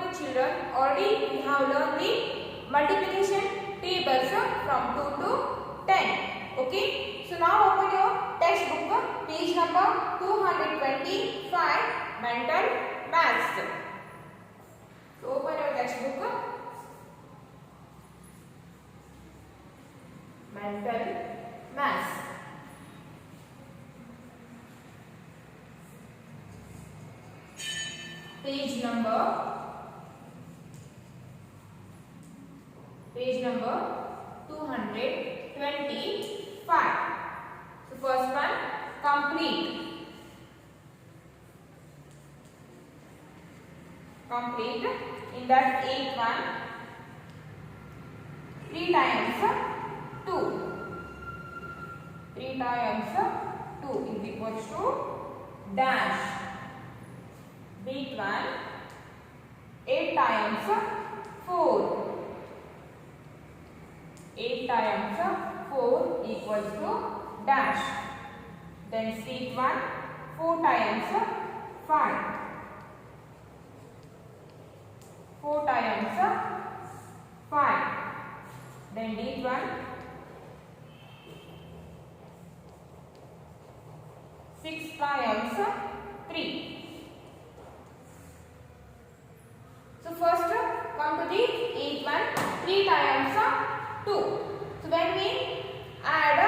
the children, already we have learned the multiplication tables from 2 to 10. Okay. So now open your textbook, page number 225, mental maths. So open your textbook, mental maths. Page number 225. So first one, complete. In that 8 one, 3 times 2. 3 times 2 is equals to dash. Big one, 8 times 4. 8 times 4 equals to dash. Then sweet one, 4 times 5. 4 times 5. Then deep one, 6 times 3. So first come to the 8 one, 3 times 2. So when we add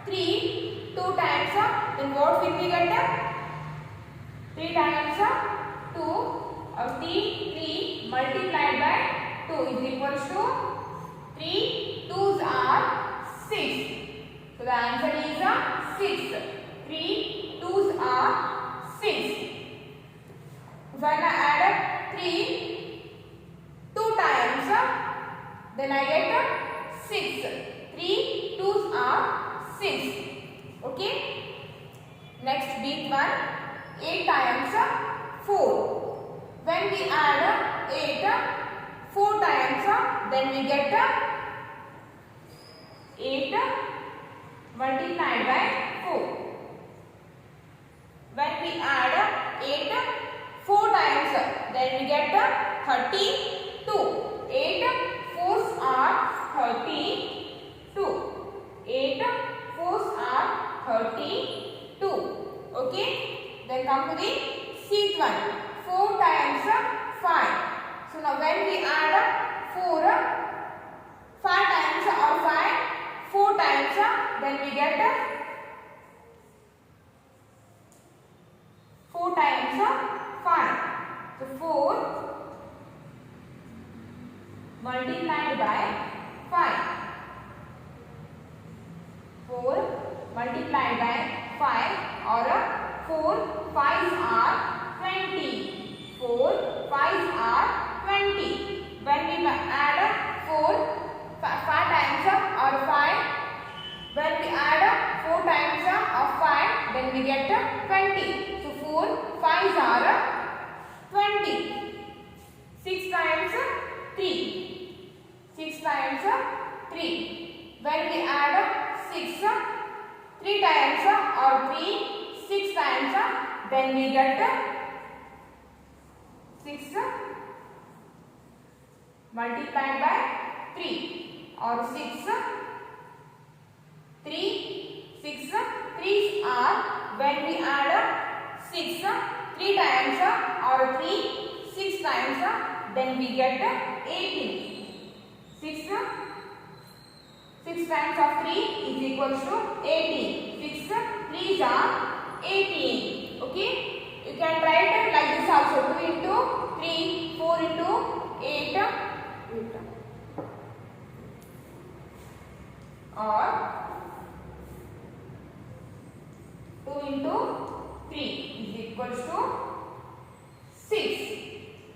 3 2 times, then what will we get? 3 times 2 of 3 multiplied by 2 is equals to 3 2s are 6. So the answer is 6. 3 2s are 6. When I add 3 2 times, then I get 6. 3 2s are 6. Okay. Next big one, 8 times 4. When we add 8 4 times, then we get 8 multiplied by 4. When we add 8 4 times, then we get 32. 8 4s are 32. 8 4s are 32. Okay. Then come to the sixth one, 4 times 5. So now when we add 4 5 times or 5 4 times, then we get 4 times 5. So 4 multiplied by 5. 4 multiplied by 5 or 4 5s are 20. 4 5s are 20. When we add 4 5 times or 5, when we add 4 times of 5, then we get 20. So 4 5s are 20. 6 times 3. 6 times 3. When we add 6 3 times or 3 6 times, then we get 6 multiplied by 3 or 6 3 6 3s are, when we add 6 3 times or 3 6 times, then we get 18. 6 times of 3 is equals to 18. 6 3s are 18. Okay. You can write it like this also, 2 into 3, 4 into 8, or 2 into 3 is equals to 6.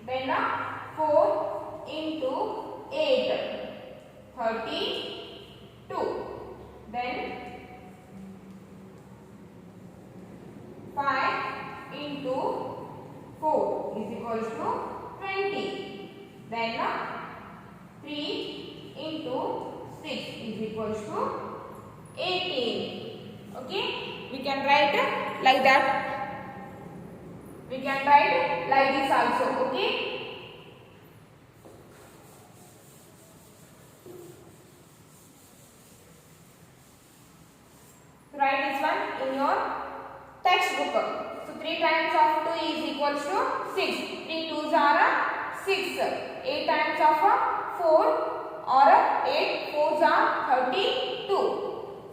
Then 4 into 8, 32. Then 5 into 4 is equals to 20. Then 3 into 6 is equals to 18. Okay. We can write like that. We can write like this also. Okay. times of 2 is equals to 6. 3 2s are 6. 8 times of 4 or 8 4s are 32.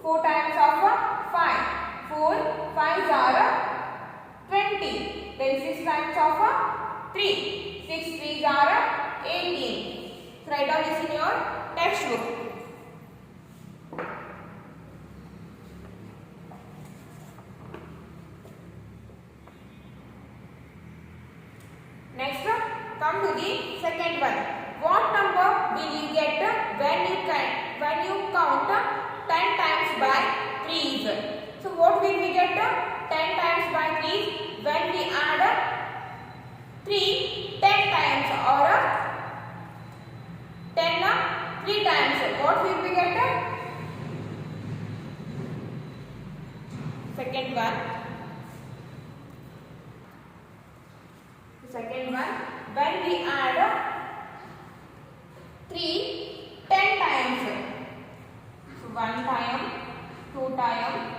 4 times of 5. 4 5s are 20. Then 6 times of 3. 6 3s are 18. So write down this in your textbook. Next, come to the second one. What number will you get when you count 10 times by 3's? So what will we get 10 times by 3's when we add 3 10 times or 10 3 times? What will we get? Second one. Second one, when we add 3 10 times. So 1 time, 2 time,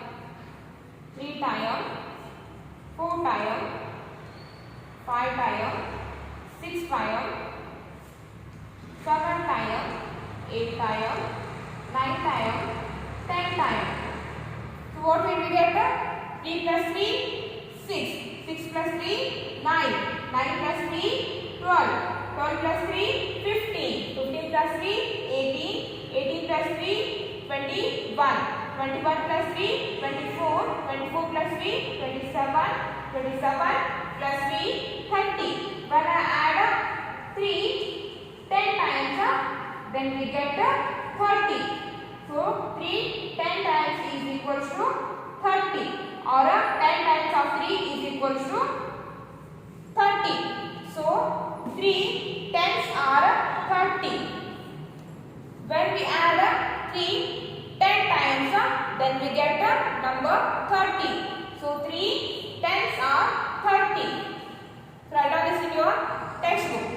3 time, 4 time, 5 time, 6 time, 7 time, 8 time, 9 time, 10 time. So what will we get? 3 plus 3, 6. 6 plus 3, 9. 9 plus 3, 12. 12 plus 3, 15. 15 plus 3, 18. 18 plus 3, 21. 21 plus 3, 24. 24 plus 3, 27. 27 plus 3, 30. When I add 3 10 times, then we get 30. So 3 10 times is equals to 30. Or 10 times of 3 is equals to 30. So 3 tens are 30. When we add 3 10 times, then we get number 30. So 3 tens are 30. So write down this in your textbook.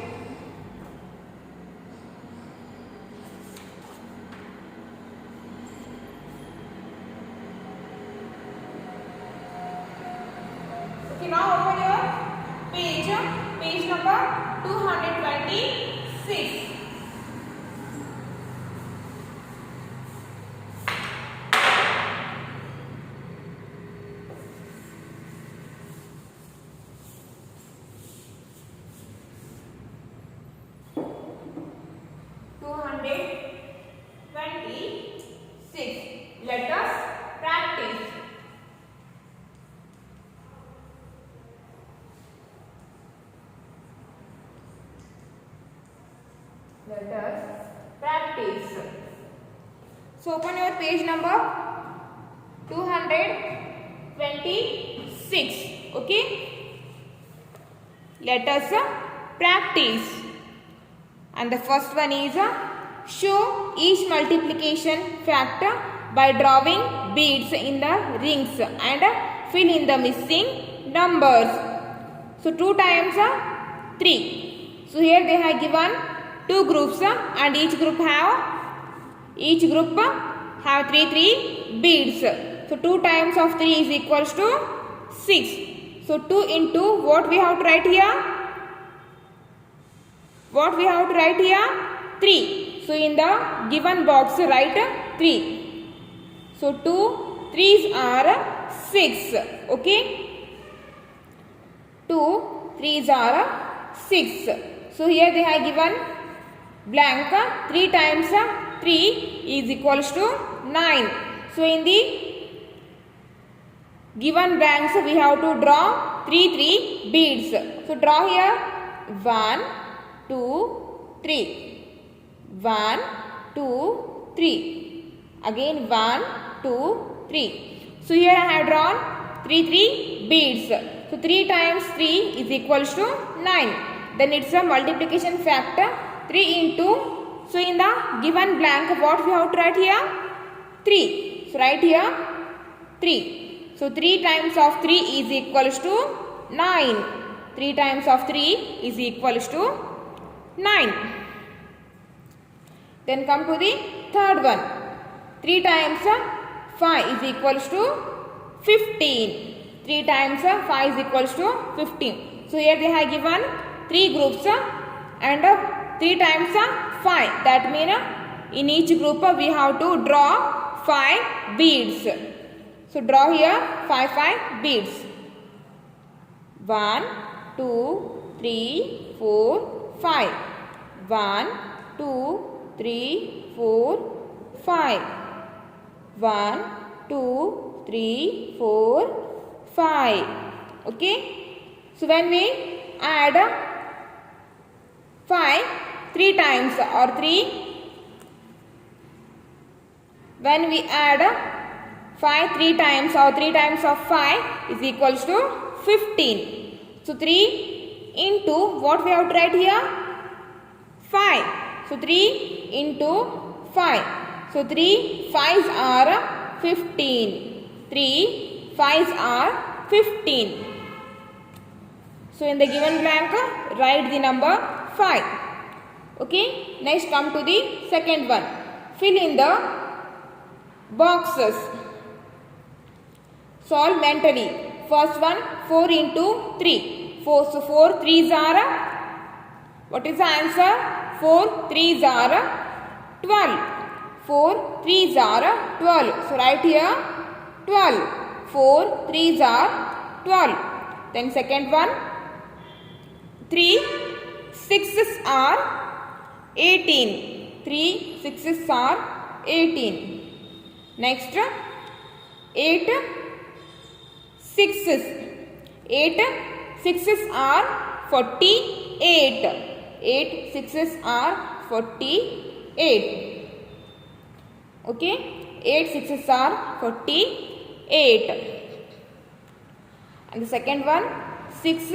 Okay, now open your page number 226. Let us practice. Let us practice. So open your page number 226. Okay. Let us practice. And the first one is show each multiplication factor by drawing beads in the rings and fill in the missing numbers. So 2 times 3. So here they have given 2 groups and each group have 3 beads. So 2 times of 3 is equals to 6. So 2 into what we have to write here? What we have to write here? 3. So in the given box write 3. So 2 3s are 6. Okay. 2 3s are 6. So here they have given blank 3 times 3 is equals to 9. So in the given blanks we have to draw 3 beads. So draw here 1 2 3. 1 2 3. Again 1 2 3. So here I have drawn 3 beads. So 3 times 3 is equals to 9. Then it's a multiplication factor 3 into. So in the given blank what we have to write here? 3. So write here 3. So 3 times of 3 is equals to 9. 3 times of 3 is equals to 9. Then come to the third one. 3 times 5 is equals to 15. 3 times 5 is equals to 15. So here they have given 3 groups and 3 times 5. That means in each group we have to draw 5 beads. So draw here 5 beads. 1, 2, 3, 4, 5. 1, 2, 3, 4, 5. 1, 2, 3, 4, 5. Okay. So when we add 5 3 times or 3, when we add 5 3 times or 3 times of 5 is equals to 15. So 3 into what we have to write here? 5. So 3 into 5. So 3 5s are 15. 3 5s are 15. So in the given blank write the number 5. Okay. Next come to the second one. Fill in the boxes. Solve mentally. First one 4 into 3. 4. So 4 3s are, what is the answer? 4 3s are 12. 4 3s are 12. So write here 12. 4 3s are 12. Then second one 3 6s are 18. 3 6s are 18. Next 8 6s. 8 6s are 48. 8 6s are 48. Okay. 8 6s are 48. And the second one 6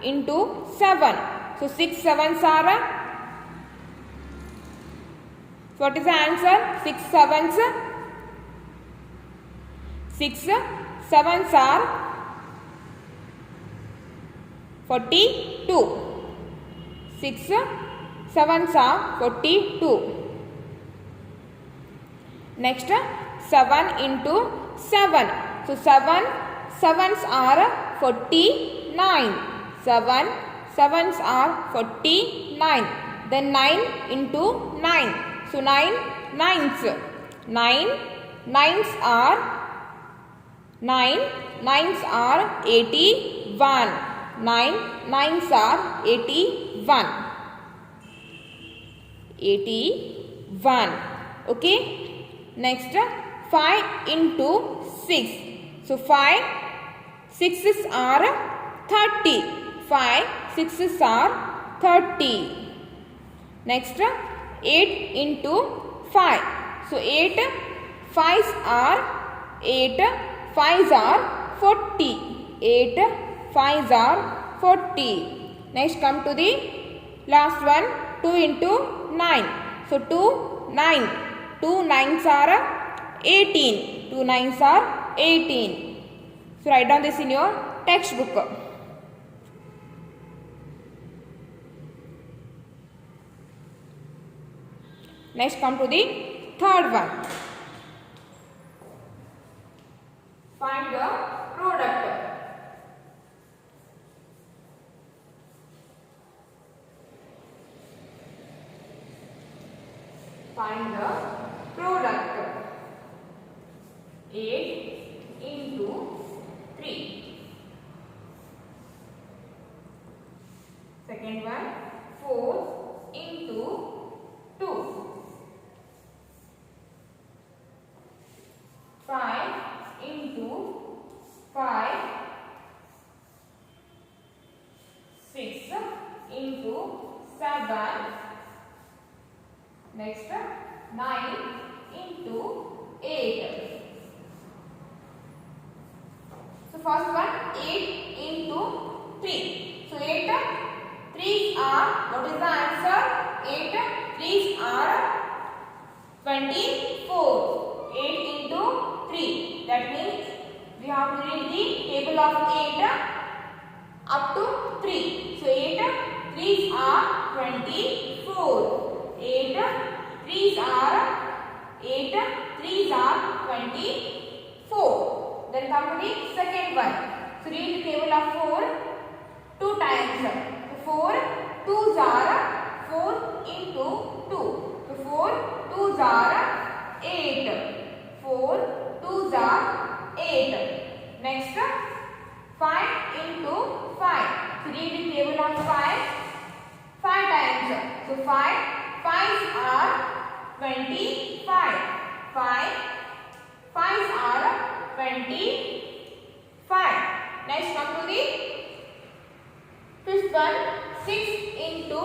into 7. So 6 7s are, what is the answer? 6 7s. 6 7s are 42. 6 7s are 42. Next 7 into 7. So 7 7s are 49. 7 7s are 49. Then 9 into 9. So 9 9s. 9 9s are 81. 9 9s are 81. 81. Okay. Next 5 into 6. So 5 6s are 30. 5 6s are 30. Next 8 into 5. So 8 5s are 8 5s are 40. 8 5s are 40. Next come to the last one 2 into 9. So 2 9. 2 9s are 18. 2 9s are 18. So write down this in your textbook. Next come to the third one. Find the product. Find the product. 8 into 3. Second one 4 into 2. 5 into 5. 6 into 7. Next 9 into 8. So first one 8 into 3. So 8 3s are, what is the answer? 8 3s are 24. 8 into 3. That means we have to read the table of 8 up to 3. So 8 3s are 24. 8 3s are 24. Then come to the second one. read the table of 4 2 times. So 4 2s are 4 into 2. So 4 2s are 8. 4 2s are 8. Next 5 into 5. So read the table of 5 times. So 5 5s are 25. 5 5s are 25. Next come to the fifth one, 6 into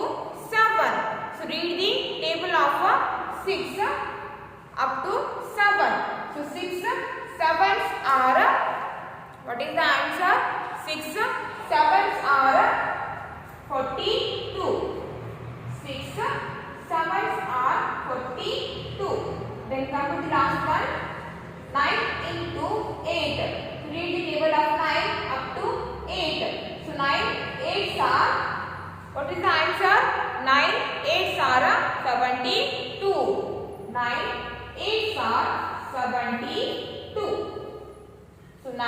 7. So read the table of 6 up to 7. So 6 7s are, what is the answer? 6 7s are 42. 6 7s are 42. Then come to the last one, 9 into 8. So read the table of 9 up to 8. So 9 8s are, what is the answer? 9 8s are 72. 9 8s are 72. So 9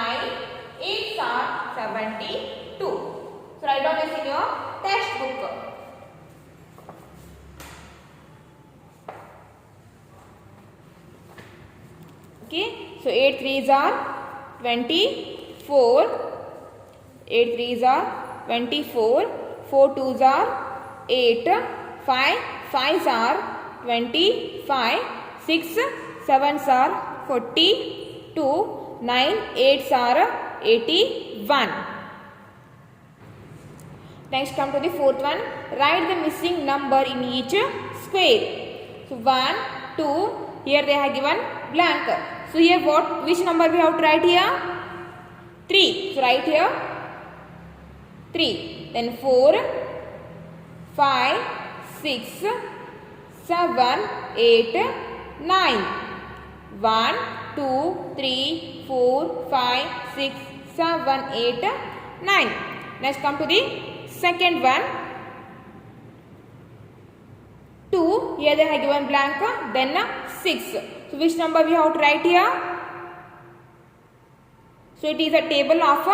8s are 72. So write down this in your textbook. Okay, so 8 3s are 24. 8 3s are 24. 4 2s are 8. 5 5s are 25. 6 7s are 42. 9 8s are 81. Next come to the fourth one. Write the missing number in each square. So 1 2, here they have given blank. So here which number we have to write here? 3. So write here 3. Then 4 5 6 7 8 9. 1 2 3 4 5 6 7 8 9. Next come to the second one. 2, here they have given blank, then 6. So which number we have to write here? So it is a table of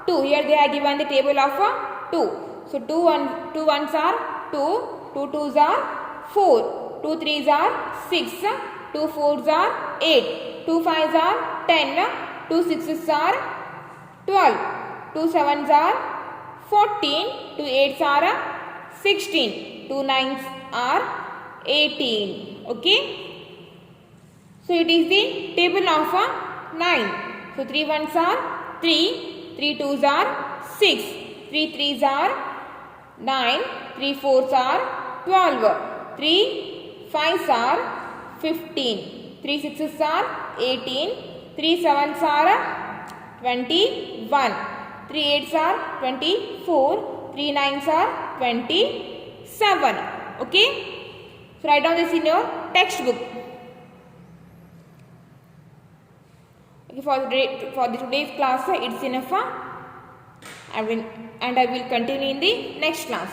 2. Here they have given the table of 2. So 2 ones are 2, 2 2s are 4, 2 3s are 6, 2 4s are 8, 2 5s are 10, 2 6s are 12, 2 7s are 14, 2 8s are 16, 2 9s are 18. Okay. So it is the table of 9. So 3 1s are 3, 3 2s are 6, 3 3s are 9, 3 4s are 12, 3 5s are 15, 3 6s are 18, 3 7s are 21, 3 8s are 24, 3 9s are 27. Okay. So write down this in your textbook. Okay, for the today's class it's enough. And I will continue in the next class.